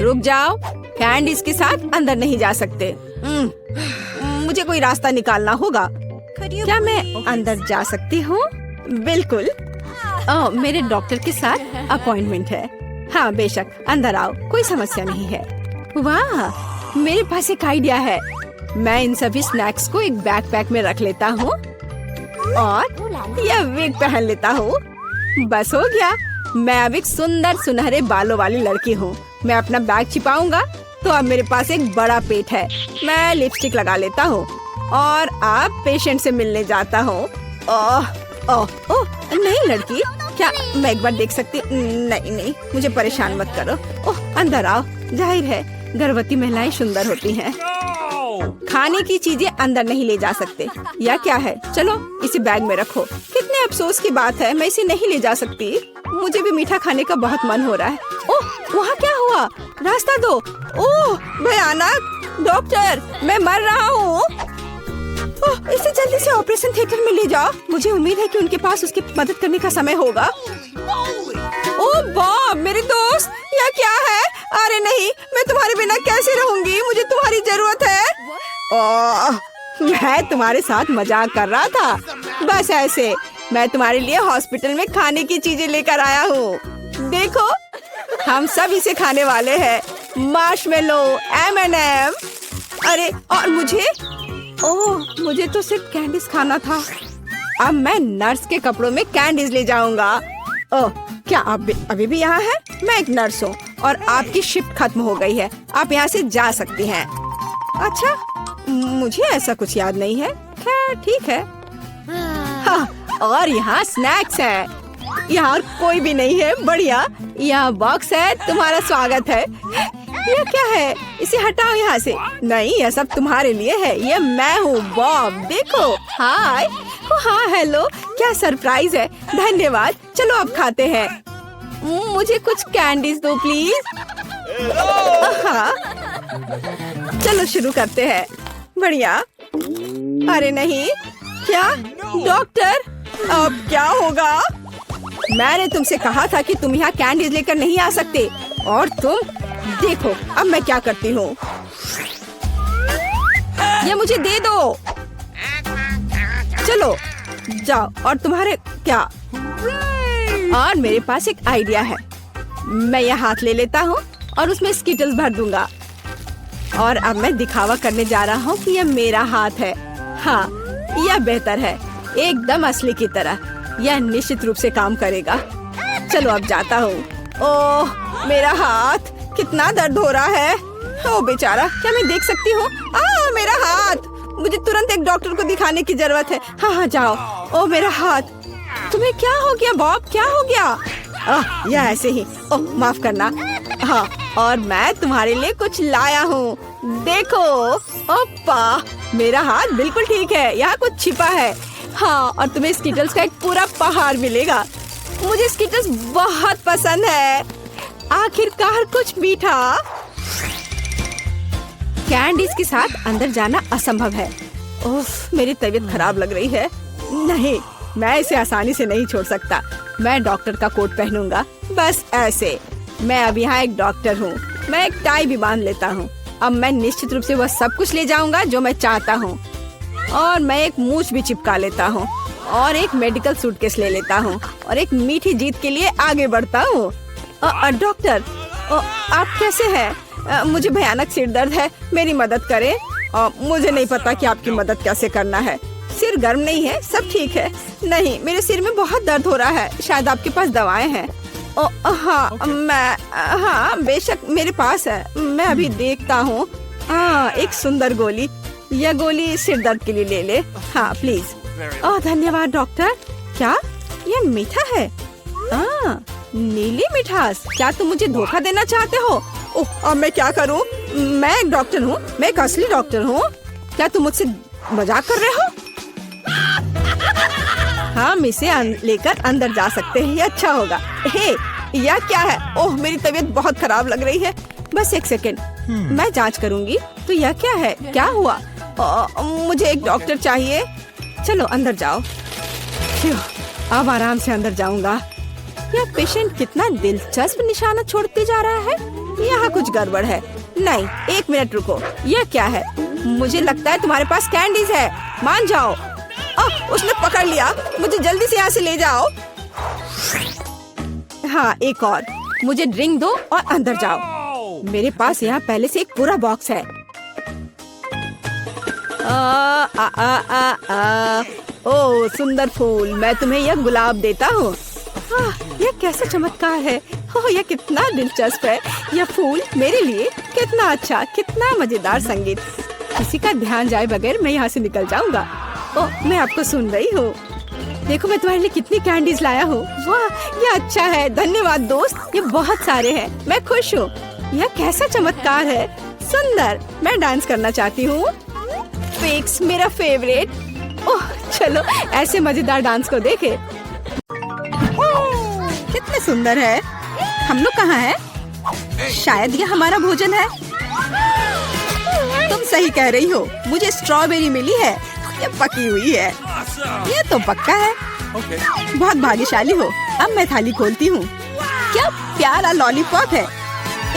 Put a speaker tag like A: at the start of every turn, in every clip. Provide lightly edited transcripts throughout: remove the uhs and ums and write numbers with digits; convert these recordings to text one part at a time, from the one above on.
A: रुक जाओ, कैंडीज के साथ अंदर नहीं जा सकते। मुझे कोई रास्ता निकालना होगा। क्या मैं अंदर जा सकती हूँ? बिल्कुल। मेरे डॉक्टर के साथ अपॉइंटमेंट है। हाँ बेशक, अंदर आओ, कोई समस्या नहीं है। वाह, मेरे पास एक आइडिया है। मैं इन सभी स्नैक्स को एक बैकपैक में रख लेता हूँ और यह विग पहन लेता हूँ। बस हो गया, मैं अब एक सुंदर सुनहरे बालों वाली लड़की हूँ। मैं अपना बैग छिपाऊंगा तो अब मेरे पास एक बड़ा पेट है। मैं लिपस्टिक लगा लेता हूँ और अब पेशेंट से मिलने जाता हूँ। ओह ओह ओह, नहीं लड़की, क्या मैं एक बार देख सकती? नहीं नहीं, मुझे परेशान मत करो। ओह, अंदर आओ। जाहिर है गर्भवती महिलाएं सुंदर होती हैं। खाने की चीजें अंदर नहीं ले जा सकते। या क्या है? चलो इसे बैग में रखो। कितने अफसोस की बात है, मैं इसे नहीं ले जा सकती। मुझे भी मीठा खाने का बहुत मन हो रहा है। ओह, वहाँ क्या हुआ? रास्ता दो। ओह भयानक! डॉक्टर, मैं मर रहा हूँ। ओह, इसे जल्दी से ऑपरेशन थिएटर में ले जाओ। मुझे उम्मीद है कि उनके पास उसकी मदद करने का समय होगा। ओह बॉब, मेरे दोस्त, यह क्या है? अरे नहीं, मैं तुम्हारे बिना कैसे रहूंगी? मुझे तुम्हारी जरूरत है। ओह, मैं तुम्हारे साथ मजाक कर रहा था। बस ऐसे, मैं तुम्हारे लिए हॉस्पिटल में खाने की चीजें लेकर आया हूँ। देखो, हम सब इसे खाने वाले हैं। Marshmallow, M&M। अरे और मुझे? ओह, मुझे तो सिर्फ कैंडीज खाना था। अब मैं नर्स के कपड़ों में कैंडीज ले जाऊंगा। ओह, क्या आप अभी भी यहाँ हैं? मैं एक नर्स हूँ और आपकी शिफ्ट खत्म हो गई है। आप यहाँ से जा सकती हैं। अच्छा, मुझे ऐसा कुछ याद नहीं है। खैर ठीक है। हाँ, और यहाँ स्नैक्स हैं। यहाँ और कोई भी नहीं है। बढ़िया, यहाँ बॉक्स है। तुम्हारा स्वागत है। यह क्या है? इसे हटाओ यहाँ से। नहीं, यह सब तुम्हारे लिए है। ये मैं हूँ बॉब। देखो, हाय। हाँ हेलो, क्या सरप्राइज है। धन्यवाद। चलो अब खाते हैं। मुझे कुछ कैंडीज दो प्लीज। हाँ, चलो शुरू करते हैं। बढ़िया। अरे नहीं, क्या डॉक्टर, अब क्या होगा? मैंने तुमसे कहा था कि तुम यहाँ कैंडीज लेकर नहीं आ सकते, और तुम देखो अब मैं क्या करती हूँ। ये मुझे दे दो। चलो जाओ। और तुम्हारे क्या? और मेरे पास एक आइडिया है। मैं यह हाथ ले लेता हूँ और उसमें स्किटल्स भर दूंगा। और अब मैं दिखावा करने जा रहा हूँ कि यह मेरा हाथ है। हाँ, यह बेहतर है, एकदम असली की तरह। यह निश्चित रूप से काम करेगा। चलो अब जाता हूँ। ओह, मेरा हाथ, कितना दर्द हो रहा है। ओह बेचारा, क्या मैं देख सकती हूँ? मेरा हाथ। मुझे तुरंत एक डॉक्टर को दिखाने की जरूरत है। हाँ हाँ जाओ। ओह मेरा हाथ। तुम्हें क्या हो गया बॉब? क्या हो गया? यह ऐसे ही। ओह माफ करना। हाँ, और मैं तुम्हारे लिए कुछ लाया हूँ। देखो। ओप्पा, मेरा हाथ बिल्कुल ठीक है। यहाँ कुछ छिपा है। हाँ, और तुम्हें स्किटल्स का एक पूरा पहाड़ मिलेगा। मुझे स्किटल्स बहुत पसंद है। आखिरकार कुछ मीठा। कैंडीज के साथ अंदर जाना असंभव है। उफ, मेरी तबीयत खराब लग रही है। नहीं, मैं इसे आसानी से नहीं छोड़ सकता। मैं डॉक्टर का कोट पहनूंगा। बस ऐसे। मैं अब यहाँ एक डॉक्टर हूँ। मैं एक टाई भी बांध लेता हूँ। अब मैं निश्चित रूप से वह सब कुछ ले जाऊंगा जो मैं चाहता हूँ। और मैं एक मूछ भी चिपका लेता हूँ और एक मेडिकल सूटकेस ले लेता हूँ और एक मीठी जीत के लिए आगे बढ़ता हूँ। डॉक्टर, आप कैसे हैं? मुझे भयानक सिर दर्द है, मेरी मदद करें। मुझे नहीं पता कि आपकी मदद कैसे करना है। सिर गर्म नहीं है, सब ठीक है। नहीं, मेरे सिर में बहुत दर्द हो रहा है। शायद आपके पास दवाएं हैं। हाँ बेशक मेरे पास है। मैं अभी देखता हूँ। एक सुंदर गोली। यह गोली सिर दर्द के लिए ले ले। हाँ प्लीज। धन्यवाद डॉक्टर। क्या यह मीठा है? नीली मिठास। क्या तुम मुझे धोखा देना चाहते हो? अब मैं क्या करूं? मैं एक डॉक्टर हूं, मैं एक असली डॉक्टर हूं। क्या तुम मुझसे मजाक कर रहे हो? हम इसे लेकर अंदर जा सकते हैं, ये अच्छा होगा। हे, यह क्या है? ओह मेरी तबीयत बहुत खराब लग रही है। बस एक सेकंड, मैं जांच करूंगी। तो यह क्या है? क्या हुआ? मुझे एक डॉक्टर चाहिए। चलो अंदर जाओ। अब आराम से अंदर जाऊंगा। यह पेशेंट कितना दिलचस्प निशाना छोड़ते जा रहा है। यहाँ कुछ गड़बड़ है। नहीं, एक मिनट रुको, यह क्या है? मुझे लगता है तुम्हारे पास कैंडीज है। मान जाओ। उसने पकड़ लिया, मुझे जल्दी से यहाँ से ले जाओ। हाँ, एक और। मुझे ड्रिंक दो और अंदर जाओ। मेरे पास यहाँ पहले से एक पूरा बॉक्स है। ओह सुंदर फूल, मैं तुम्हें यह गुलाब देता हूँ। यह कैसा चमत्कार है। ओह यह कितना दिलचस्प है। यह फूल मेरे लिए कितना अच्छा, कितना मजेदार संगीत। किसी का ध्यान जाए बगैर मैं यहाँ से निकल जाऊंगा। ओह मैं आपको सुन रही हूँ। देखो मैं तुम्हारे लिए कितनी कैंडीज लाया हूँ। वाह यह अच्छा है, धन्यवाद दोस्त। ये बहुत सारे हैं, मैं खुश हूँ। यह कैसा चमत्कार है, सुंदर। मैं डांस करना चाहती हूँ। फिक्स मेरा फेवरेट। ओह चलो ऐसे मजेदार डांस को देखे। कितने सुंदर है। हम लोग कहाँ हैं? शायद ये हमारा भोजन है। तुम सही कह रही हो, मुझे स्ट्रॉबेरी मिली है। ये पकी हुई है। ये तो पक्का है। बहुत भाग्यशाली हो। अब मैं थाली खोलती हूँ। क्या प्यारा लॉलीपॉप है।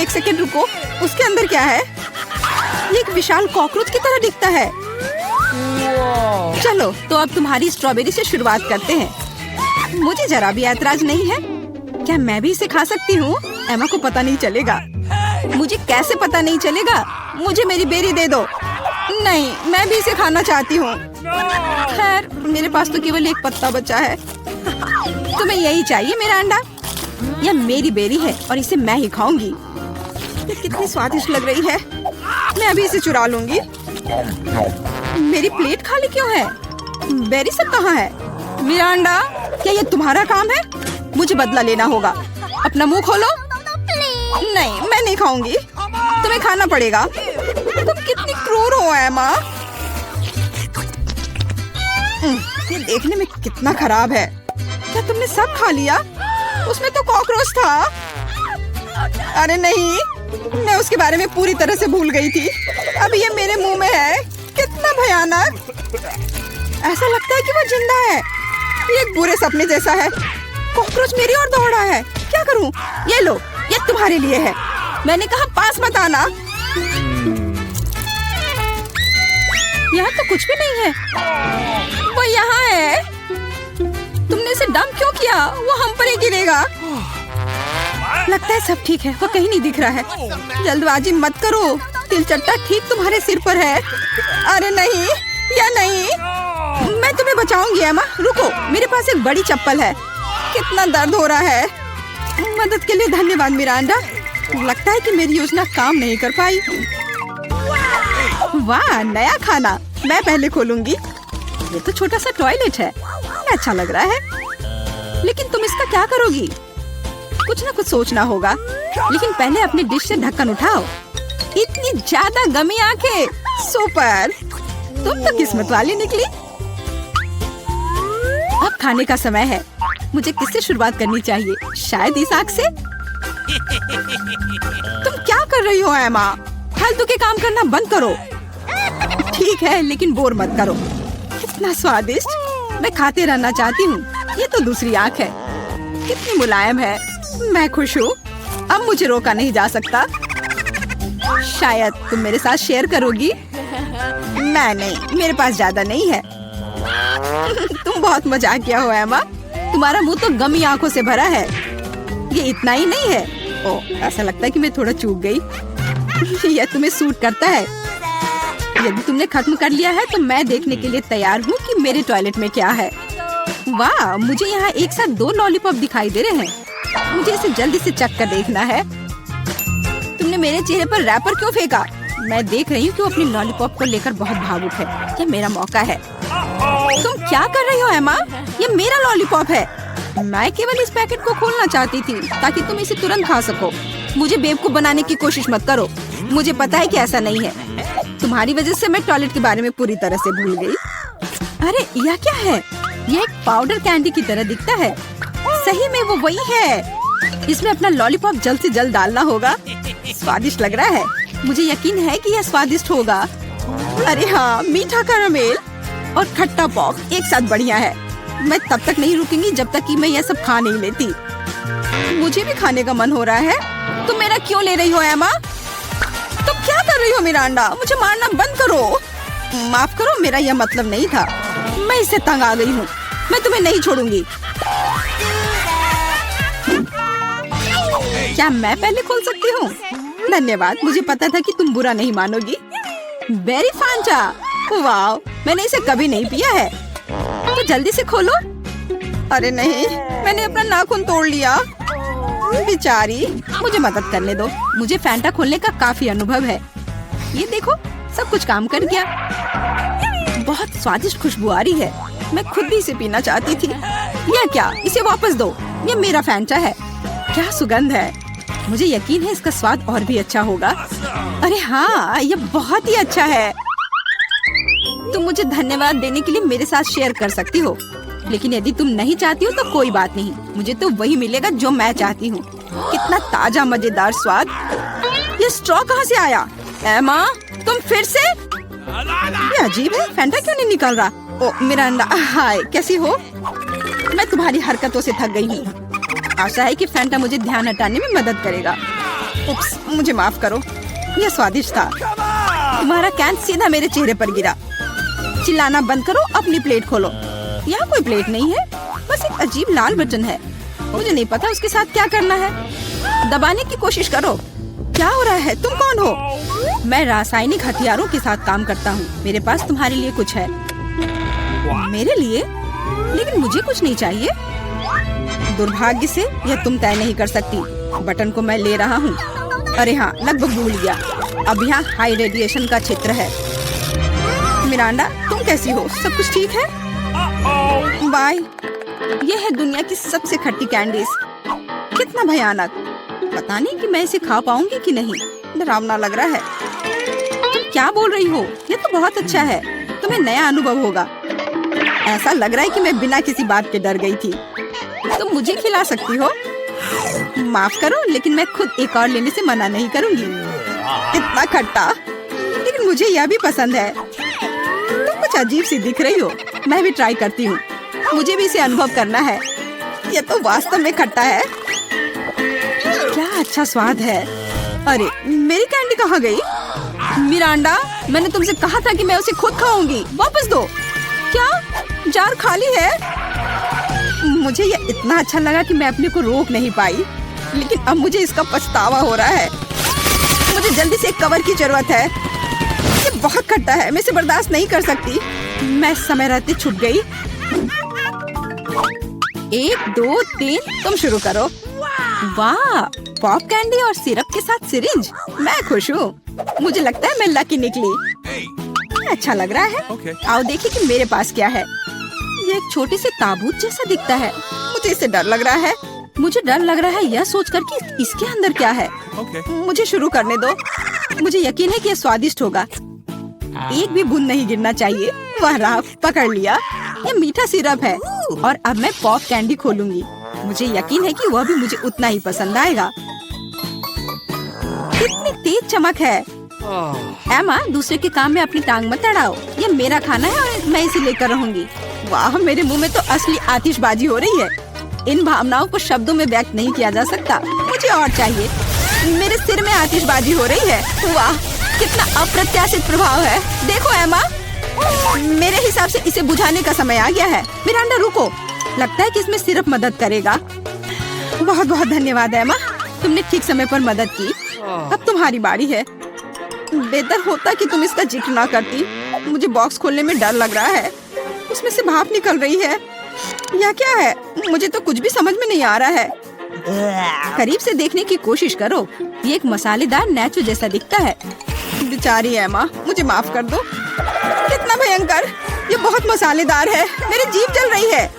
A: एक सेकंड रुको, उसके अंदर क्या है? ये एक विशाल कॉकरोच की तरह दिखता है। चलो तो अब तुम्हारी स्ट्रॉबेरी से शुरुआत करते हैं। मुझे जरा भी ऐतराज नहीं है। क्या मैं भी इसे खा सकती हूँ? एमा को पता नहीं चलेगा। मुझे कैसे पता नहीं चलेगा? मुझे मेरी बेरी दे दो। नहीं, मैं भी इसे खाना चाहती हूँ। खैर मेरे पास तो केवल एक पत्ता बचा है। तुम्हें यही चाहिए मेरा अंडा? यह मेरी बेरी है और इसे मैं ही खाऊंगी। ये कितनी स्वादिष्ट लग रही है। मैं अभी इसे चुरा लूंगी। मेरी प्लेट खाली क्यों है? बेरी सब कहाँ है? मेरा अंडा, क्या ये तुम्हारा काम है? मुझे बदला लेना होगा। अपना मुंह खोलो। नहीं, मैं नहीं खाऊंगी। तुम्हें खाना पड़ेगा। तुम कितनी क्रूर हो एमा। ये देखने में कितना खराब है। क्या तुमने सब खा लिया? उसमें तो कॉकरोच था। अरे नहीं, मैं उसके बारे में पूरी तरह से भूल गई थी। अब ये मेरे मुंह में है। कितना भयानक। ऐसा लगता है कि वो जिंदा है। ये एक बुरे सपने जैसा है। कॉकरोच मेरी ओर दौड़ा है। क्या करूं? ये लो, ये तुम्हारे लिए है। मैंने कहा पास मत आना। यहाँ तो कुछ भी नहीं है। वो यहाँ है। तुमने इसे डंप क्यों किया? वो हम पर ही गिरेगा। लगता है सब ठीक है। वो कहीं नहीं दिख रहा है। जल्दबाजी मत करो। तिलचट्टा ठीक तुम्हारे सिर पर है। अरे नहीं, या नहीं। मैं तुम्हें बचाऊंगी एमा। रुको, मेरे पास एक बड़ी चप्पल है। कितना दर्द हो रहा है। मदद के लिए धन्यवाद मिरांडा। लगता है कि मेरी योजना काम नहीं कर पाई। वाह, नया खाना। मैं पहले खोलूंगी। ये तो छोटा सा टॉयलेट है। अच्छा लग रहा है। लेकिन तुम इसका क्या करोगी? कुछ ना कुछ सोचना होगा। लेकिन पहले अपनी डिश से ढक्कन उठाओ। इतनी ज्यादा गमी आंखें। सुपर, तुम तो किस्मत वाली निकली। अब खाने का समय है। मुझे किससे शुरुआत करनी चाहिए? शायद इस आग से। तुम क्या कर रही हो एमा? फालतू के काम करना बंद करो। ठीक है, लेकिन बोर मत करो। कितना स्वादिष्ट। मैं खाते रहना चाहती हूँ। ये तो दूसरी आंख है। कितनी मुलायम है। मैं खुश हूँ। अब मुझे रोका नहीं जा सकता। शायद तुम मेरे साथ शेयर करोगी। मैं नहीं, मेरे पास ज्यादा नहीं है। तुम बहुत मजाकिया हो एमा। तुम्हारा मुंह तो गमी आंखों से भरा है। ये इतना ही नहीं है। ओह, ऐसा लगता है कि मैं थोड़ा चूक गई। यह तुम्हें सूट करता है। यदि तुमने खत्म कर लिया है तो मैं देखने के लिए तैयार हूँ कि मेरे टॉयलेट में क्या है। वाह, मुझे यहाँ एक साथ 2 लॉलीपॉप दिखाई दे रहे हैं। मुझे इसे जल्दी से चख कर देखना है। तुमने मेरे चेहरे पर रैपर क्यों फेंका? मैं देख रही हूँ कि वो अपनी लॉलीपॉप को लेकर बहुत भावुक है। यह मेरा मौका है। तुम क्या कर रही हो एमा? ये मेरा लॉलीपॉप है। मैं केवल इस पैकेट को खोलना चाहती थी ताकि तुम इसे तुरंत खा सको। मुझे बेवकूफ बनाने की कोशिश मत करो। मुझे पता है कि ऐसा नहीं है। तुम्हारी वजह से मैं टॉयलेट के बारे में पूरी तरह से भूल गई। अरे यह क्या है? यह एक पाउडर कैंडी की तरह दिखता है। सही में वो वही है। इसमें अपना लॉलीपॉप जल्द से जल्द डालना होगा। स्वादिष्ट लग रहा है। मुझे यकीन है कि यह स्वादिष्ट होगा। अरे हाँ, मीठा कैरामेल और खट्टा पॉप एक साथ बढ़िया है। मैं तब तक नहीं रुकूंगी जब तक कि मैं यह सब खा नहीं लेती। मुझे भी खाने का मन हो रहा है। तुम मेरा क्यों ले रही हो एमा? तुम क्या कर रही हो मिरांडा? मुझे मारना बंद करो। माफ करो, मेरा यह मतलब नहीं था। मैं इससे तंग आ गई हूँ। मैं तुम्हें नहीं छोड़ूंगी। क्या मैं पहले खोल सकती हूँ? धन्यवाद, मुझे पता था कि तुम बुरा नहीं मानोगी। बेरी फांटा, वाह, मैंने इसे कभी नहीं पिया है। तो जल्दी से खोलो। अरे नहीं, मैंने अपना नाखून तोड़ लिया। बेचारी, मुझे मदद करने दो। मुझे फैंटा खोलने का काफी अनुभव है। ये देखो, सब कुछ काम कर गया। बहुत स्वादिष्ट खुशबू आ रही है। मैं खुद भी इसे पीना चाहती थी। यह क्या? इसे वापस दो। ये मेरा फैंटा है। क्या सुगंध है। मुझे यकीन है इसका स्वाद और भी अच्छा होगा। अरे हाँ, ये बहुत ही अच्छा है। तुम मुझे धन्यवाद देने के लिए मेरे साथ शेयर कर सकती हो, लेकिन यदि तुम नहीं चाहती हो तो कोई बात नहीं। मुझे तो वही मिलेगा जो मैं चाहती हूँ। कितना ताजा मजेदार स्वाद। ये स्ट्रॉ कहाँ से आया? एमा, तुम फिर से? ये अजीब है, फैंटा क्यों नहीं निकल रहा? ओ मिरांडा, हाय, कैसी हो? मैं तुम्हारी हरकतों से थक गई हूँ। आशा है कि फैंटा मुझे ध्यान हटाने में मदद करेगा। उप्स, मुझे माफ करो। यह स्वादिष्ट था। तुम्हारा कैन सीधा मेरे चेहरे पर गिरा। चिल्लाना बंद करो, अपनी प्लेट खोलो। यहाँ कोई प्लेट नहीं है, बस एक अजीब लाल बटन है। मुझे नहीं पता उसके साथ क्या करना है। दबाने की कोशिश करो। क्या हो रहा है? तुम कौन हो? मैं रासायनिक हथियारों के साथ काम करता हूँ। मेरे पास तुम्हारे लिए कुछ है। मेरे लिए? लेकिन मुझे कुछ नहीं चाहिए। दुर्भाग्य से यह तुम तय नहीं कर सकती। बटन को मैं ले रहा हूँ। अरे हाँ, लगभग भूल गया। अब यहाँ हाई रेडिएशन का क्षेत्र है। मिरांडा, तुम कैसी हो? सब कुछ ठीक है? बाय। यह है दुनिया की सबसे खट्टी कैंडीज। कितना भयानक। पता नहीं कि मैं इसे खा पाऊंगी कि नहीं। डरावना लग रहा है। तुम क्या बोल रही हो? ये तो बहुत अच्छा है। तुम्हें नया अनुभव होगा। ऐसा लग रहा है कि मैं बिना किसी बात के डर गई थी। तुम मुझे खिला सकती हो। माफ करो, लेकिन मैं खुद एक और लेने से मना नहीं करूंगी। इतना खट्टा, लेकिन मुझे यह भी पसंद है। तुम कुछ अजीब सी दिख रही हो। मैं भी ट्राई करती हूँ। मुझे भी इसे अनुभव करना है। यह तो वास्तव में खट्टा है। क्या अच्छा स्वाद है। अरे, मेरी कैंडी कहाँ गई? मिरांडा, मैंने तुमसे कहा था कि मैं उसे खुद खाऊंगी। वापस दो। क्या जार खाली है? मुझे यह इतना अच्छा लगा कि मैं अपने को रोक नहीं पाई, लेकिन अब मुझे इसका पछतावा हो रहा है। मुझे जल्दी से एक कवर की जरूरत है। ये बहुत खट्टा है, मैं इसे बर्दाश्त नहीं कर सकती। मैं समय रहते छूट गई। 1 2 3, तुम शुरू करो। वाह, पॉप कैंडी और सिरप के साथ सिरिंज। मैं खुश हूँ। मुझे लगता है मैं लकी निकली। अच्छा लग रहा है। आओ देखिए कि मेरे पास क्या है। ये एक छोटे से ताबूत जैसा दिखता है। मुझे इससे डर लग रहा है। मुझे डर लग रहा है यह सोचकर कि इसके अंदर क्या है। मुझे शुरू करने दो। मुझे यकीन है कि यह स्वादिष्ट होगा। एक भी बूंद नहीं गिरना चाहिए। वह रहा, पकड़ लिया। यह मीठा सिरप है और अब मैं पॉप कैंडी खोलूंगी। मुझे यकीन है कि वह भी मुझे उतना ही पसंद आएगा। कितनी तेज चमक है। एमा, दूसरे के काम में अपनी टांग मत अड़ाओ। ये मेरा खाना है और मैं इसे लेकर रहूंगी। वाह, मेरे मुंह में तो असली आतिशबाजी हो रही है। इन भावनाओं को शब्दों में व्यक्त नहीं किया जा सकता। मुझे और चाहिए। मेरे सिर में आतिशबाजी हो रही है। वाह, कितना अप्रत्याशित प्रभाव है। देखो एमा, मेरे हिसाब से इसे बुझाने का समय आ गया है। मिरांडा, रुको। लगता है कि इसमें सिर्फ मदद करेगा। बहुत बहुत धन्यवाद एमा, तुमने ठीक समय पर मदद की। अब तुम्हारी बारी है। बेहतर होता कि तुम इसका जिक्र ना करती। मुझे बॉक्स खोलने में डर लग रहा है। उसमें से भाप निकल रही है। यह क्या है? मुझे तो कुछ भी समझ में नहीं आ रहा है। करीब से देखने की कोशिश करो। ये एक मसालेदार नेचो जैसा दिखता है। बेचारी एमा, मुझे माफ कर दो। कितना भयंकर। ये बहुत मसालेदार है। मेरी जीभ जल रही है।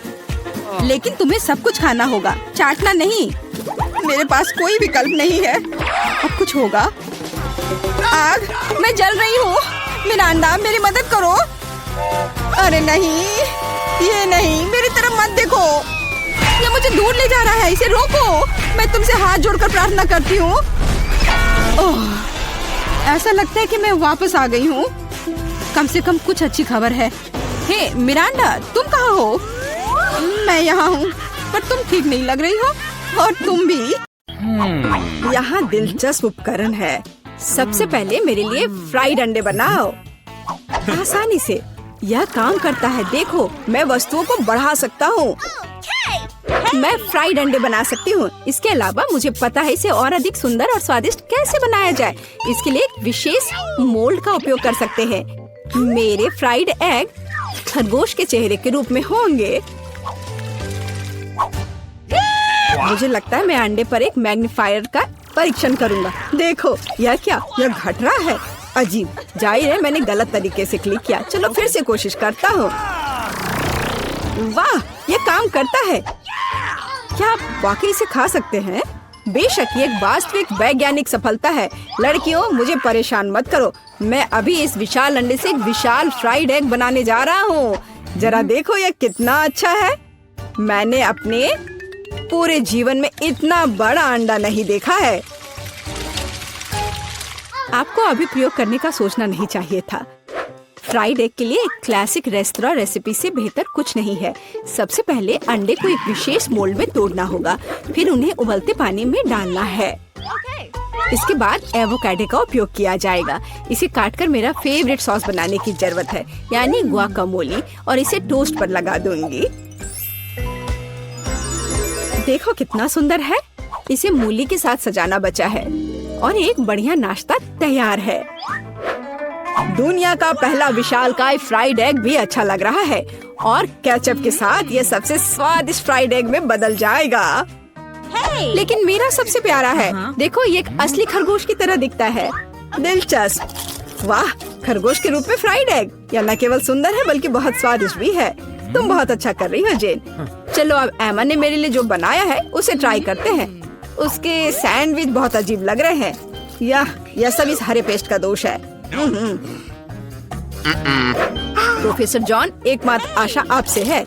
A: लेकिन तुम्हें सब कुछ खाना होगा, चाटना नहीं। मेरे पास कोई विकल्प नहीं है। अब कुछ होगा। आग, मैं जल रही हूँ। मिरांडा, मेरी मदद करो। अरे नहीं, ये नहीं, मेरी तरफ मत देखो। ये मुझे दूर ले जा रहा है। इसे रोको। मैं तुमसे हाथ जोड़कर प्रार्थना करती हूँ। ऐसा लगता है कि मैं वापस आ गई हूँ। कम से कम कुछ अच्छी खबर है। हे मिरांडा, तुम कहाँ हो? मैं यहाँ हूँ, पर तुम ठीक नहीं लग रही हो। और तुम भी। यहाँ दिलचस्प उपकरण है। सबसे पहले मेरे लिए फ्राइड अंडे बनाओ। आसानी से यह काम करता है। देखो, मैं वस्तुओं को बढ़ा सकता हूँ। मैं फ्राइड अंडे बना सकती हूँ। इसके अलावा मुझे पता है इसे और अधिक सुंदर और स्वादिष्ट कैसे बनाया जाए। इसके लिए एक विशेष मोल्ड का उपयोग कर सकते हैं। मेरे फ्राइड एग खरगोश के चेहरे के रूप में होंगे। मुझे लगता है मैं अंडे पर एक मैग्नीफायर का परीक्षण करूंगा। देखो, यह क्या? यह घट रहा है। अजीब। जाहिर है मैंने गलत तरीके से क्लिक किया। चलो फिर से कोशिश करता हूँ। वाह, यह काम करता है। क्या आप वाकई इसे खा सकते हैं? बेशक, ये एक वास्तविक वैज्ञानिक सफलता है। लड़कियों, मुझे परेशान मत करो। मैं अभी इस विशाल अंडे से एक विशाल फ्राइड एग बनाने जा रहा हूँ। जरा देखो यह कितना अच्छा है। मैंने अपने पूरे जीवन में इतना बड़ा अंडा नहीं देखा है। आपको अभी प्रयोग करने का सोचना नहीं चाहिए था। फ्राइड एग के लिए एक क्लासिक रेस्तरां रेसिपी से बेहतर कुछ नहीं है। सबसे पहले अंडे को एक विशेष मोल्ड में तोड़ना होगा, फिर उन्हें उबलते पानी में डालना है। इसके बाद एवोकाडो का उपयोग किया जाएगा। इसे काटकर मेरा फेवरेट सॉस बनाने की जरूरत है, यानी गुआकामोली, और इसे टोस्ट पर लगा दूंगी। देखो कितना सुंदर है। इसे मूली के साथ सजाना बचा है और एक बढ़िया नाश्ता तैयार है। दुनिया का पहला विशालकाय फ्राइड एग भी अच्छा लग रहा है और केचप के साथ ये सबसे स्वादिष्ट फ्राइड एग में बदल जाएगा। लेकिन मेरा सबसे प्यारा है। देखो, ये एक असली खरगोश की तरह दिखता है। दिलचस्प। वाह, खरगोश के रूप में फ्राइड एग। यह न केवल सुंदर है बल्कि बहुत स्वादिष्ट भी है। तुम बहुत अच्छा कर रही हो जेन। चलो अब एमा ने मेरे लिए जो बनाया है उसे ट्राई करते हैं। उसके सैंडविच बहुत अजीब लग रहे हैं। यह सब इस हरे पेस्ट का दोष है। प्रोफेसर जॉन, एकमात्र आशा आपसे है।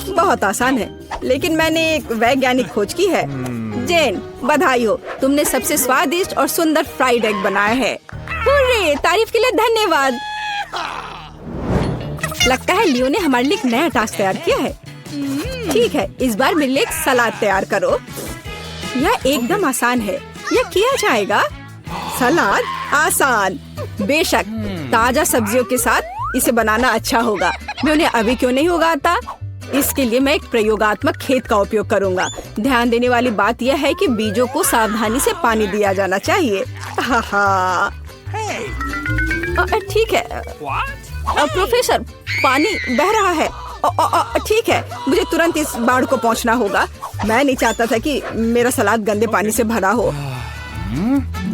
A: बहुत आसान है, लेकिन मैंने एक वैज्ञानिक खोज की है। जेन, बधाई हो, तुमने सबसे स्वादिष्ट और सुंदर फ्राइड एग बनाया है। हुर्रे, तारीफ के लिए धन्यवाद। लगता है लियो ने हमारे लिए एक नया टास्क तैयार किया है। ठीक है, इस बार मेरे लिए एक सलाद तैयार करो। यह एकदम आसान है, यह किया जाएगा। सलाद आसान। बेशक, ताजा सब्जियों के साथ इसे बनाना अच्छा होगा। मैं उन्हें अभी क्यों नहीं उगाता? इसके लिए मैं एक प्रयोगात्मक खेत का उपयोग करूंगा। ध्यान देने वाली बात यह है कि बीजों को सावधानी से पानी दिया जाना चाहिए। ठीक है। प्रोफेसर, पानी बह रहा है। ठीक है, मुझे तुरंत इस बाढ़ को पहुंचना होगा। मैं नहीं चाहता था कि मेरा सलाद गंदे पानी से भरा हो।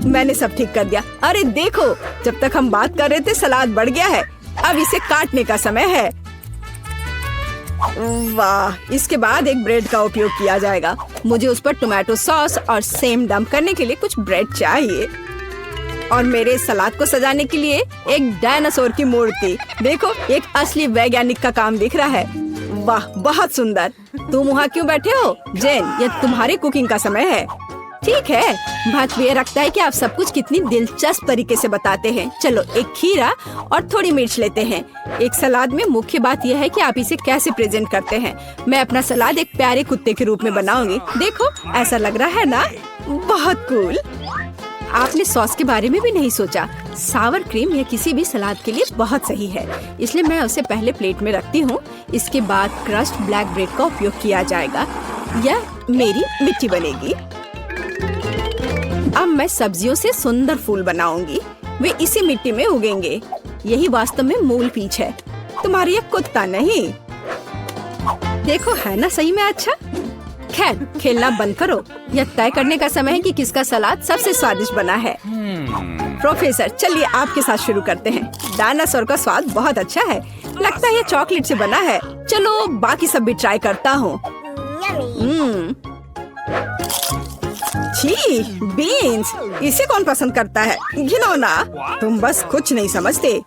A: मैंने सब ठीक कर दिया। अरे देखो, जब तक हम बात कर रहे थे सलाद बढ़ गया है। अब इसे काटने का समय है। वाह, इसके बाद एक ब्रेड का उपयोग किया जाएगा। मुझे उस पर टोमेटो सॉस और सेम डंप करने के लिए कुछ ब्रेड चाहिए। और मेरे सलाद को सजाने के लिए एक डायनासोर की मूर्ति। देखो, एक असली वैज्ञानिक का काम दिख रहा है। वाह, बहुत सुंदर। तुम वहाँ क्यों बैठे हो? जेन, यह तुम्हारी कुकिंग का समय है। ठीक है, महत्व ये रखता है कि आप सब कुछ कितनी दिलचस्प तरीके से बताते हैं। चलो, एक खीरा और थोड़ी मिर्च लेते हैं। एक सलाद में मुख्य बात यह है कि आप इसे कैसे प्रेजेंट करते हैं। मैं अपना सलाद एक प्यारे कुत्ते के रूप में बनाऊंगी। देखो, ऐसा लग रहा है ना? बहुत कूल। आपने सॉस के बारे में भी नहीं सोचा। सावर क्रीम या किसी भी सलाद के लिए बहुत सही है, इसलिए मैं उसे पहले प्लेट में रखती हूँ। इसके बाद क्रस्ट ब्लैक ब्रेड का उपयोग किया जाएगा। यह मेरी मिट्टी बनेगी। अब मैं सब्जियों से सुंदर फूल बनाऊंगी। वे इसी मिट्टी में उगेंगे। यही वास्तव में मूल पीच है, तुम्हारी ये कुत्ता नहीं। देखो, है ना सही में अच्छा? खैर, खेलना बंद करो। यह तय करने का समय है कि किसका सलाद सबसे स्वादिष्ट बना है। प्रोफेसर, चलिए आपके साथ शुरू करते हैं। डायनासोर का स्वाद बहुत अच्छा है। लगता है ये चॉकलेट से बना है। चलो बाकी सब भी ट्राई करता हूँ। छी, बीन्स, इसे कौन पसंद करता है? घिनौना। तुम बस कुछ नहीं समझते।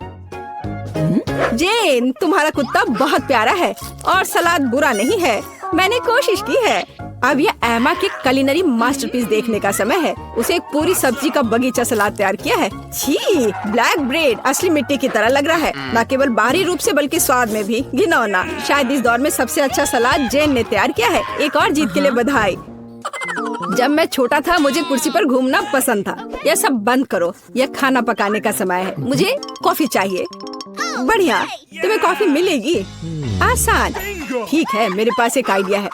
A: जेन, तुम्हारा कुत्ता बहुत प्यारा है और सलाद बुरा नहीं है। मैंने कोशिश की है। अब ये एमा के कुलिनरी मास्टरपीस देखने का समय है। उसे एक पूरी सब्जी का बगीचा सलाद तैयार किया है। छी, ब्लैक ब्रेड असली मिट्टी की तरह लग रहा है, न केवल बाहरी रूप से बल्कि स्वाद में भी। घिनौना। शायद इस दौर में सबसे अच्छा सलाद जेन ने तैयार किया है। एक और जीत के लिए बधाई। जब मैं छोटा था मुझे कुर्सी पर घूमना पसंद था। यह सब बंद करो, यह खाना पकाने का समय है। मुझे कॉफी चाहिए। बढ़िया, तुम्हें कॉफी मिलेगी। आसान। ठीक है, मेरे पास एक आइडिया है।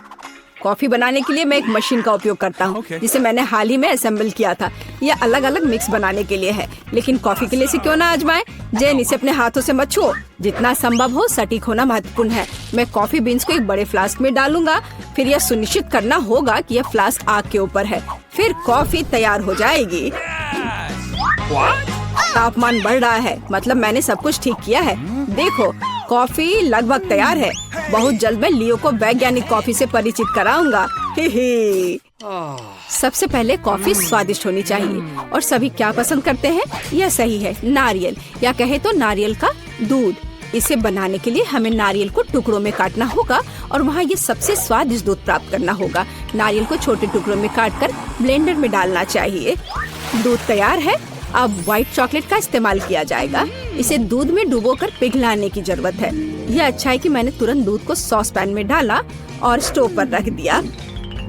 A: कॉफी बनाने के लिए मैं एक मशीन का उपयोग करता हूँ, जिसे मैंने हाल ही में असेंबल किया था। यह अलग अलग मिक्स बनाने के लिए है, लेकिन कॉफी के लिए से क्यों ना आजमाएं। जेन, इसे अपने हाथों से मत छुओ। जितना संभव हो सटीक होना महत्वपूर्ण है। मैं कॉफी बीन्स को एक बड़े फ्लास्क में डालूंगा। फिर यह सुनिश्चित करना होगा कि यह फ्लास्क आग के ऊपर है। फिर कॉफी तैयार हो जाएगी। तापमान बढ़ रहा है, मतलब मैंने सब कुछ ठीक किया है। देखो, कॉफी लगभग तैयार है। बहुत जल्द मैं लियो को वैज्ञानिक कॉफी से परिचित कराऊंगा। सबसे पहले कॉफी स्वादिष्ट होनी चाहिए, और सभी क्या पसंद करते हैं? यह सही है, नारियल, या कहे तो नारियल का दूध। इसे बनाने के लिए हमें नारियल को टुकड़ों में काटना होगा और वहाँ ये सबसे स्वादिष्ट दूध प्राप्त करना होगा। नारियल को छोटे टुकड़ों में काटकर ब्लेंडर में डालना चाहिए। दूध तैयार है। अब व्हाइट चॉकलेट का इस्तेमाल किया जाएगा। इसे दूध में डुबोकर पिघलाने की जरूरत है। यह अच्छा है कि मैंने तुरंत दूध को सॉस पैन में डाला और स्टोव पर रख दिया।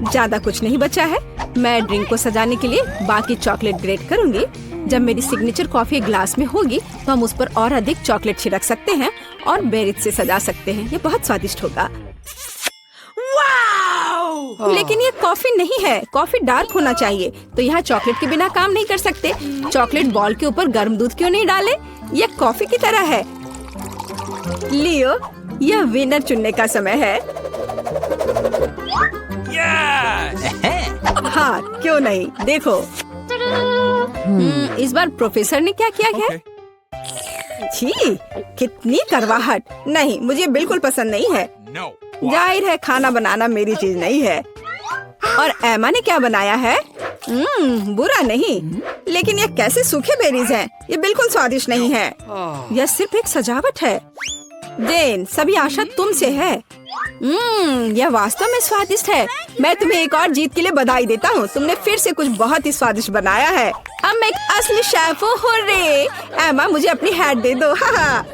A: ज्यादा कुछ नहीं बचा है। मैं ड्रिंक को सजाने के लिए बाकी चॉकलेट ग्रेट करूंगी। जब मेरी सिग्नेचर कॉफी ग्लास में होगी तो हम उस पर और अधिक चॉकलेट छिड़क सकते हैं और बेरीज से सजा सकते हैं। ये बहुत स्वादिष्ट होगा। लेकिन ये कॉफी नहीं है, कॉफी डार्क होना चाहिए। तो यहाँ चॉकलेट के बिना काम नहीं कर सकते। चॉकलेट बॉल के ऊपर गर्म दूध क्यों नहीं डाले? यह कॉफी की तरह है। लियो, यह विनर चुनने का समय है। हाँ, क्यों नहीं, देखो। इस बार प्रोफेसर ने क्या किया है? छी, कितनी करवाहट। नहीं, मुझे बिल्कुल पसंद नहीं है। जाहिर है खाना बनाना मेरी चीज नहीं है। और एमा ने क्या बनाया है? बुरा नहीं, लेकिन ये कैसे सूखे बेरीज हैं? ये बिल्कुल स्वादिष्ट नहीं है। यह सिर्फ एक सजावट है। जेन, सभी आशा तुमसे है। यह वास्तव में स्वादिष्ट है। मैं तुम्हें एक और जीत के लिए बधाई देता हूँ। तुमने फिर से कुछ बहुत ही स्वादिष्ट बनाया है। अब मैं एक असली शेफ हूँ। हुर्रे! एमा, मुझे अपनी हैट दे दो। हाँ।